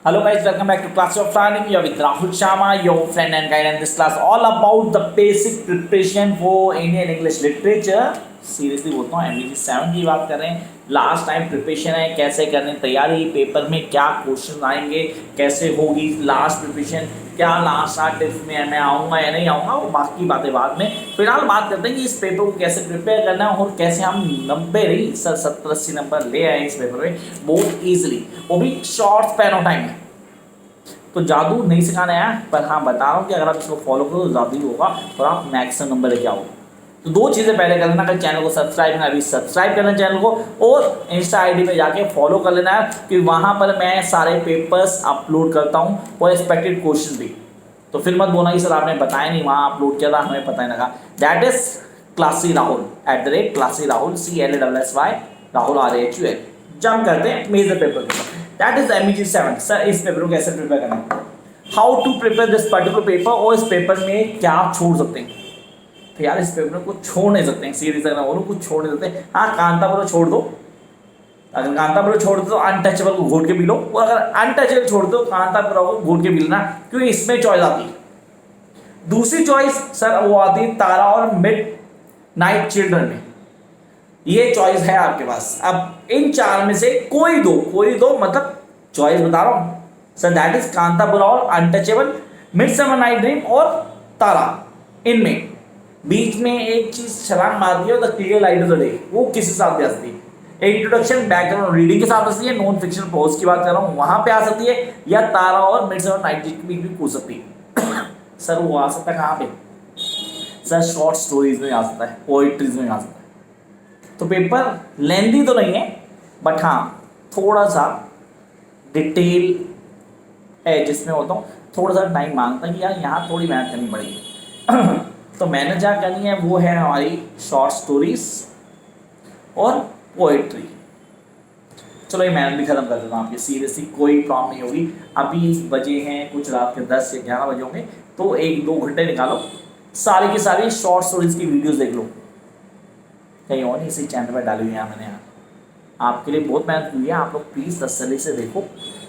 Hello guys, welcome back to Class of Planning. You're with Rahul Sharma, your friend and guide, and this class all about the basic preparation for Indian English literature. Seriously बोलता हूँ MBG 7 की बात कर रहे हैं. Last time preparation है, कैसे करने तैयारी, पेपर में क्या क्वेश्चन आएंगे, कैसे होगी लास्ट प्रिपरेशन, क्या लास्ट आर टिप्स में मैं आऊँगा या नहीं आऊँगा, वो बाकी बातें बाद में. फिलहाल बात करते हैं कि इस पेपर को कैसे प्रिपेयर करना है और कैसे हम 90 नहीं सर 70-80 नंबर ले आए इस पेपर में बहुत ईजिली, वो भी शॉर्ट स्पैन ऑफ टाइम में. तो जादू नहीं सिखाना है, पर हाँ बता रहा हूँ कि अगर आप इसको फॉलो करो तो जादू ही होगा और आप मैक्सिमम नंबर लेके आओगे. तो दो चीज़ें पहले कर लेना, अगर चैनल को सब्सक्राइब करना अभी सब्सक्राइब करना चैनल को, और इंस्टा आईडी पे जाके फॉलो कर लेना है कि वहाँ पर मैं सारे पेपर्स अपलोड करता हूँ और एक्सपेक्टेड क्वेश्चन भी. तो फिर मत बोलना कि सर आपने बताया नहीं, वहाँ अपलोड किया था हमें पता नहीं लगा. That is classy Rahul @classy Rahul CLASSY Rahul RAHUL. जम करते हैं मेजर पेपर के ऊपर. That is MEG 7. सर इस पेपर को कैसे प्रिपेयर करना है, how to prepare this particular paper, और इस पेपर में क्या छोड़ सकते हैं. तो यार इस पेपर में कुछ छोड़ नहीं सकते हैं, सीरीज अगर बोलो कुछ छोड़ नहीं सकते. हाँ कांतापुर छोड़ दो, अगर कांतापुर छोड़ दो तो अनटचेबल को घोट के पी लो, और अगर अनटचेबल छोड़ दो कांतापुर को घोट के पी लेना, क्योंकि इसमें चॉइस आती है. दूसरी चॉइस सर वो आती है तारा और मिड नाइट चिल्ड्रन में. ये चॉइस है आपके पास. अब इन चार में से कोई दो मतलब चॉइस बता रहा हूं सर. दैट इज कांतापुर और अनटचेबल, मिडसमर नाइट ड्रीम और तारा. इनमें बीच में एक चीज छलांग मारती है, the clear light of the day. वो किस हिसाब से आती है, इंट्रोडक्शन बैकग्राउंड रीडिंग के साथ आती है. नॉन फिक्शन प्रोज की बात कर रहा हूँ, वहां पे आ सकती है, या तारा और मिडसमर नाइट ड्रीम के बीच भी पूछ सकती है. सर वो आ सकता है कहाँ पे, सर शॉर्ट स्टोरीज में आ सकता है, पोइट्रीज में आ सकता है. तो पेपर लेंदी तो नहीं है, बट हाँ थोड़ा सा डिटेल है जिसमें होता हूँ, थोड़ा सा टाइम मांगता है कि यार यहाँ थोड़ी मेहनत करनी पड़ेगी. तो मैंने क्या करनी है वो है हमारी शॉर्ट स्टोरीज और पोएट्री. चलो ये मेहनत भी खत्म कर देता हूँ आपकी, सीरियसली कोई प्रॉब्लम नहीं होगी. अभी बजे हैं कुछ रात के 10 या 11 बजे होंगे, तो 1-2 घंटे निकालो, सारी की सारी शॉर्ट स्टोरीज की वीडियोस देख लो. कहीं और नहीं, इसी चैनल पर डाली हुई है मैंने. यहाँ आपके लिए बहुत मेहनत हुई है, आप लोग प्लीज़ तसल्ली से देखो,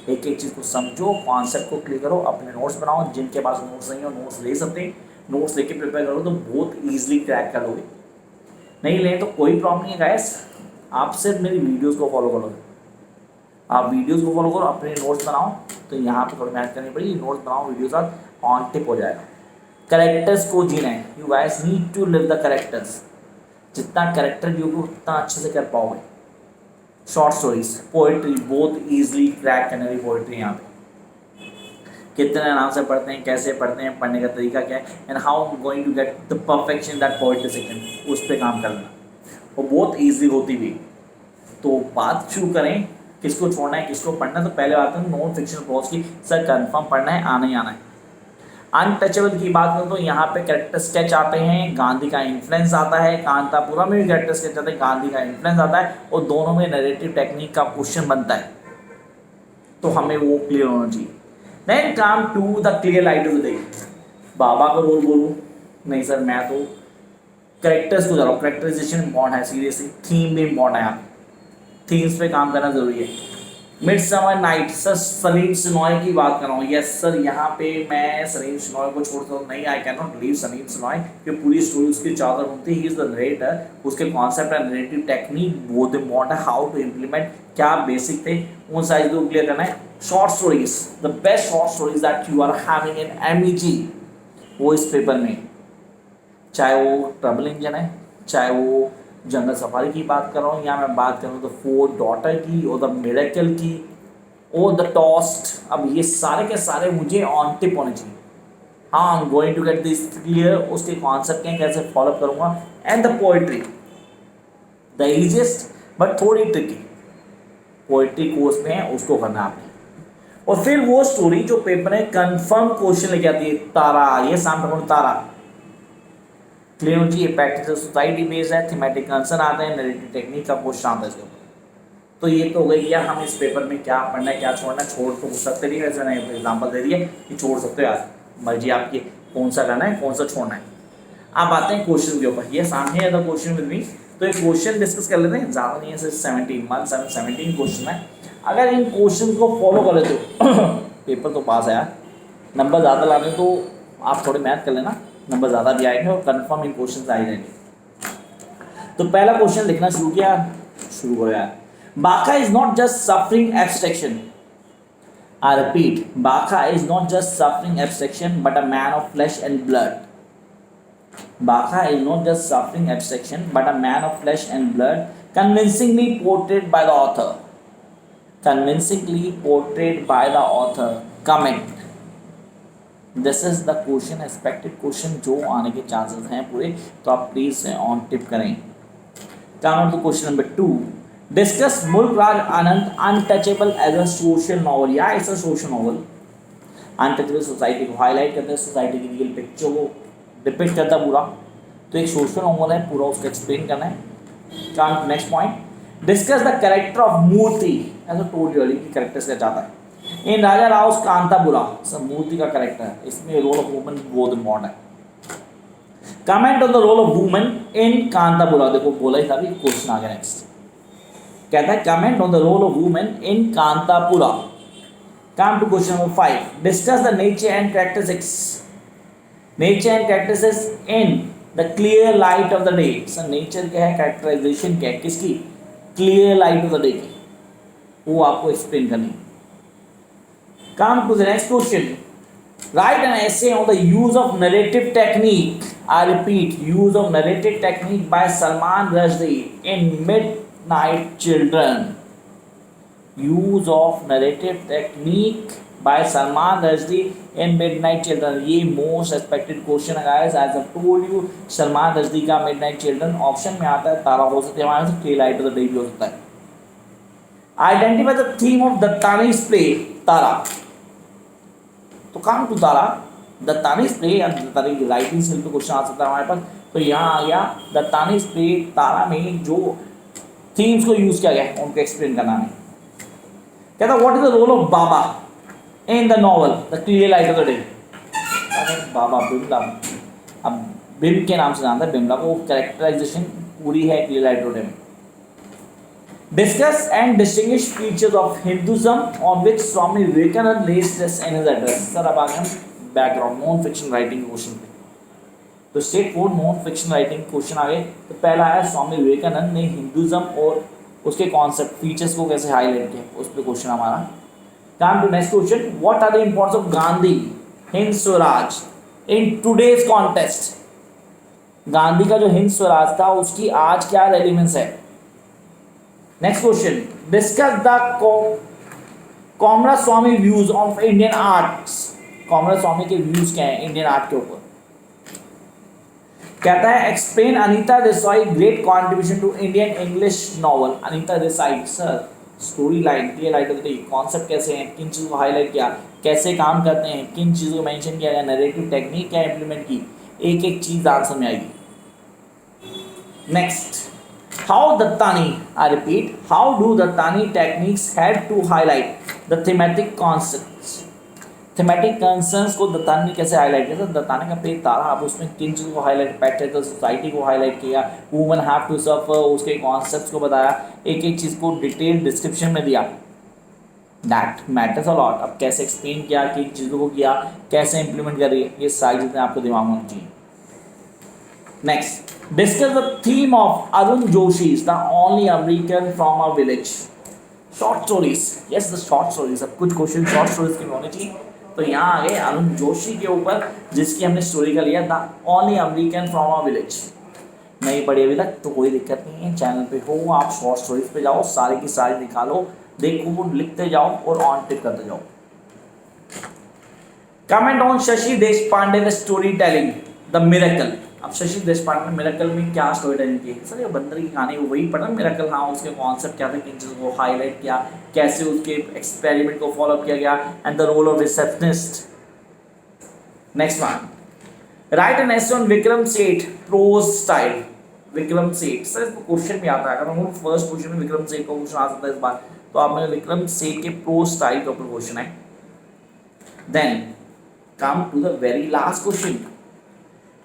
एक एक चीज़ को समझो, कॉन्सेप्ट को क्लियर करो, अपने नोट्स बनाओ. जिनके पास नोट्स नहीं हो नोट्स ले सकते हैं, नोट्स लेके प्रिपेयर करो तो बहुत ईजिली क्रैक कर लोगे. नहीं लें तो कोई प्रॉब्लम नहीं है गाइस, आप सिर्फ मेरी वीडियोज़ को फॉलो करो. आप वीडियोज़ को फॉलो करो, अपने नोट्स बनाओ. तो यहाँ पर थोड़ी मेहनत करनी पड़ेगी, नोट्स बनाओ, वीडियोज़ साथ ऑन टिप हो जाएगा. करेक्टर्स को जीना है, you guys need to live the characters. जितना करेक्टर जियोगे उतना अच्छे से कर पाओगे. शॉर्ट स्टोरीज, पोइट्री बहुत ईजिली क्रैक करने वाली पोइट्री यहाँ पे. कितने आराम से पढ़ते हैं, कैसे पढ़ते हैं, पढ़ने का तरीका क्या है, and how going to get the perfection that poetry second, उस पर काम करना. वो बहुत ईजी होती भी. तो बात शुरू करें किसको छोड़ना है किसको पढ़ना है. तो पहले बात करें नॉन फिक्शन प्रोज की. सर कंफर्म पढ़ना है, आना ही आना है. अनटचेबल की बात करूँ तो यहाँ पे कैरेक्टर स्केच आते हैं, गांधी का इन्फ्लुएंस आता है. कांतापुरा में भी कैरेक्टर स्केच आता है, गांधी का इन्फ्लुएंस आता है, और दोनों में नैरेटिव टेक्निक का क्वेश्चन बनता है. तो हमें वो क्लियर होना चाहिए. Then come to the clear light of the day. बाबा का रोल बोलूँ, नहीं सर मैं तो कैरेक्टर्स को जा रहा हूँ. कैरेक्टराइजेशन इम्पॉर्टेंट है, सीरियसली थीम भी इम्पॉर्टेंट है. यहाँ थीम्स पे काम करना जरूरी है. मिडसमर नाइट, सर सलीम सिनॉय की बात कर रहा हूँ. यस सर, यहाँ पे मैं सलीम सिनॉय को छोड़ता हूँ, नहीं I can not leave Saleem Sinai, क्योंकि पूरी स्टोरी उसकी चादर होती है. He is the narrator. उसके कॉन्सेप्ट एंड नरेटिव टेक्निक बहुत इंपॉर्टेंट है. हाउ टू इम्प्लीमेंट, क्या बेसिक थे, उन साइज को क्लियर करना है. Short stories, the best short stories that you are having in MEG, वो इस पेपर में, चाहे वो ट्रबल इंजन है, चाहे वो जंगल सफारी की बात कर रहा हूँ, या मैं बात करूँ तो 4 डॉटर की, और द मिरेकल की, और द टॉस्ट. अब ये सारे के सारे मुझे ऑन टिप होने चाहिए. हाँ, I am going to get this clear. उसके कॉन्सेप्ट क्या कैसे फॉलो करूँगा. And the poetry, the easiest but थोड़ी ट्रिकी पोइट्री कोर्स में है, उसको करना है आपने. और फिर वो स्टोरी जो पेपर में कंफर्म क्वेश्चन लेके आती है, तारा, ये सामने तारा क्लियर हो चाहिए. प्रैक्टिकल सोसाइटी बेस्ड है, थीमेटिक कंसर्न आते हैं, नैरेटिव टेक्निक का क्वेश्चन आता है इसके ऊपर. तो ये तो हो गई यार हम इस पेपर में क्या पढ़ना है क्या छोड़ना है. छोड़ तो सकते नहीं, वैसे मैंने एग्जाम्पल दे दिया कि छोड़ सकते हो यार, मर्जी आपकी कौन सा करना है कौन सा छोड़ना है. अब आते हैं क्वेश्चन के ऊपर. ये सामने है क्वेश्चन विद मी. तो एक क्वेश्चन डिस्कस कर लेते हैं, ज़्यादा नहीं है, सिर्फ 17 क्वेश्चन है. अगर इन क्वेश्चन को फॉलो कर लेते हो पेपर तो पास है यार। नंबर ज़्यादा लाने तो आप थोड़े मैथ कर लेना, नंबर ज़्यादा भी आएंगे और कंफर्म इन क्वेश्चन आ ही जाएंगे। तो पहला क्वेश्चन लिखना शुरू किया, शुरू करो यार। Bakha is not just suffering abstraction, I repeat, Bakha is not just suffering abstraction but a man of flesh and blood. Baka is not just suffering abstraction but a man of flesh and blood, convincingly portrayed by the author. Convincingly portrayed by the author. Comment. This is the question, expected question जो आने के chances हैं पूरे, तो आप please on tip करें। Come on to question number 2. Discuss Mulk Raj Anand Untouchable as a social novel. Yeah, it's a social novel. Untouchable society को highlight करते हैं, सोसाइटी की रियल पिक्चर को डिपिक्ट करता पूरा, तो एक सोशल नॉवल है, पूरा उसको एक्सप्लेन करना है। Come next point, discuss the character of Murthy as a told you की कैरेक्टर्स क्या चाहता है इन राजा राव कांतापुरा। सर मूर्ति का कैरेक्टर है, इसमें रोल ऑफ वुमन बहुत इंपॉर्टेंट है। Comment on the role of woman in Kanthapura. देखो बोला ही था भी, क्वेश्चन आ गया नेक्स्ट, कहता है comment on the role of woman in Kanthapura. Come to question number 5, discuss the nature and characteristics, nature and characteristics in the clear light of the day. Sir nature क्या है, characterization क्या है, किसकी, clear light of the day की, वो आपको explain करनी। Come to the next question, write an essay on the use of narrative technique, I repeat use of narrative technique by Salman Rushdie in Midnight Children. Use of narrative technique by Salman Rushdie in Midnight Children। ये most expected question है guys, as I told you Salman Rushdie का Midnight children option में आता है, तारा हो सकता है हमारे से, clear light of the day भी हो सकता है। Identify the theme of Dattani's play Tara. तो come to Tara, Dattani's play या दत्तानी की राइटिंग स्किल पे क्वेश्चन आ सकता है हमारे पास। तो यहाँ आ गया दत्तानीज प्ले तारा में जो थीम्स को यूज किया गया उनको एक्सप्लेन करना है। कहता what is the role of Baba in the novel the clear light of the day। Baba Bimla, अब बिम के नाम से जानता है बिमला को, कैरेक्टराइजेशन पूरी है clear light of the day में। Discuss and distinguish features of Hinduism on which Swami Vivekananda led stress in his address. Sir अब आ गए हम background non fiction writing question पे, तो state for non fiction writing question आ गए। तो पहला है स्वामी विवेकानंद ने हिंदुइज्म और उसके कॉन्सेप्ट फीचर्स को कैसे हाईलाइट किया, उस पर क्वेश्चन हमारा। Come to next question, what are the importance of Gandhi Hind Swaraj in today's context। Gandhi का जो हिंद स्वराज था उसकी आज क्या रेलिवेंस है। Next question, discuss the Coomaraswamy views of Indian arts. Coomaraswamy के व्यूज क्या है इंडियन आर्ट के ऊपर। कहता है explain Anita Desai great contribution to Indian English novel. Anita Desai sir story line, clear light of the day, concept कैसे हैं, किन चीज़ों को हाईलाइट किया, कैसे काम करते हैं, किन चीज़ों को मेंशन किया गया, नैरेटिव टेक्निक क्या इंप्लीमेंट की, एक एक चीज़ आंसर में आएगी। Next, how Dattani, I repeat, how do Dattani techniques had to highlight the thematic concepts. Thematic concerns को दत्तानी ने कैसे हाईलाइट किया। तो दत्तानी का पेज तारा, अब उसमें किन चीज़ों को हाईलाइट, पैट्रियार्कल सोसाइटी को हाईलाइट किया, वुमन हैव टू सफर, उसके कॉन्सेप्ट्स को बताया, एक एक चीज़ को डिटेल डिस्क्रिप्शन में दिया। That matters a lot. अब कैसे एक्सप्लेन किया, किन चीज़ों को किया, कैसे इंप्लीमेंट करिए, ये सारी चीज़ें आपको दिमाग में होनी चाहिए। Next, discuss the theme of Arun Joshi the only American from a village. Short stories, yes the short stories, अब कुछ क्वेश्चन शॉर्ट स्टोरीज की होनी चाहिए। तो यहाँ आ गए अरुण जोशी के ऊपर, जिसकी हमने स्टोरी का लिया the only American from a village. नहीं पढ़ी अभी तक तो कोई दिक्कत नहीं है, चैनल पे हो आप शॉर्ट स्टोरीज पे जाओ, सारी की सारी निकालो, देखो, लिखते जाओ और ऑन टिक करते जाओ। Comment on Shashi Deshpande story telling the miracle. अब शशि देशपांडे ने मिरेकल में क्या स्टोरी टेलिंग की। सर ये बंदर की कहानी वही पढ़ा मिरेकल, हाँ उसके कॉन्सेप्ट क्या थे, किन चीज़ों को हाईलाइट किया, कैसे उसके एक्सपेरिमेंट को फॉलो किया गया, and the role of receptionist. Next one, write an essay on Vikram Seth prose style. Vikram Seth, sir इसको क्वेश्चन भी आता है, अगर हम फर्स्ट क्वेश्चन में विक्रम सेठ का क्वेश्चन आ सकता है इस बार, तो आप मेरे विक्रम सेठ के प्रोज स्टाइल के ऊपर क्वेश्चन है। Then come to the very last question,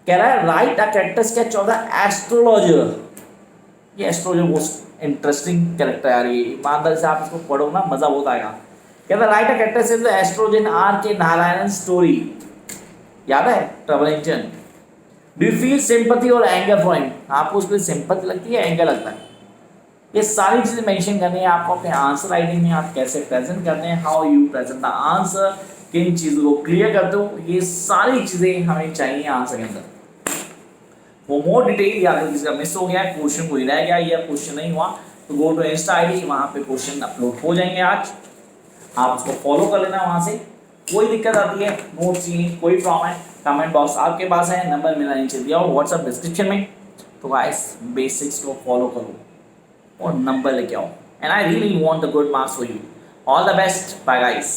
कह रहा है write a character sketch of the astrologer. ये एस्ट्रोलॉजर बहुत इंटरेस्टिंग कैरेक्टर यार, ये ईमानदारी से आप इसको पढ़ो ना, मजा बहुत आएगा। कहता write a character is the astrologer R K Narayanan story, याद है trouble engine. Do you feel sympathy और एंगर फॉर हिम, आपको उसके लिए सिंपैथी लगती है, एंगर लगता है। ये सारी चीजें मेंशन करनी है आपको अपने आंसर राइटिंग में, आप कैसे प्रेजेंट करते हैं, how you present the answer, किन चीजों को क्लियर करते हो, ये सारी चीजें हमें चाहिए आंसर के अंदर। वो मोर डिटेल, या अगर किसी का मिस हो गया है, क्वेश्चन कोई रह गया या क्वेश्चन नहीं हुआ, तो गो टू इंस्टा आईडी, वहां पे क्वेश्चन अपलोड हो जाएंगे आज, आप उसको फॉलो कर लेना वहां से। कोई दिक्कत आती है, नोट चाहिए, कोई प्रॉब्लम है, कमेंट बॉक्स आपके पास है, नंबर मेरा नीचे दिया हो व्हाट्सएप डिस्क्रिप्शन में। तो गाइस बेसिक्स को फॉलो करो और नंबर लेके आओ, and I really want the good marks for you. All the best, bye guys.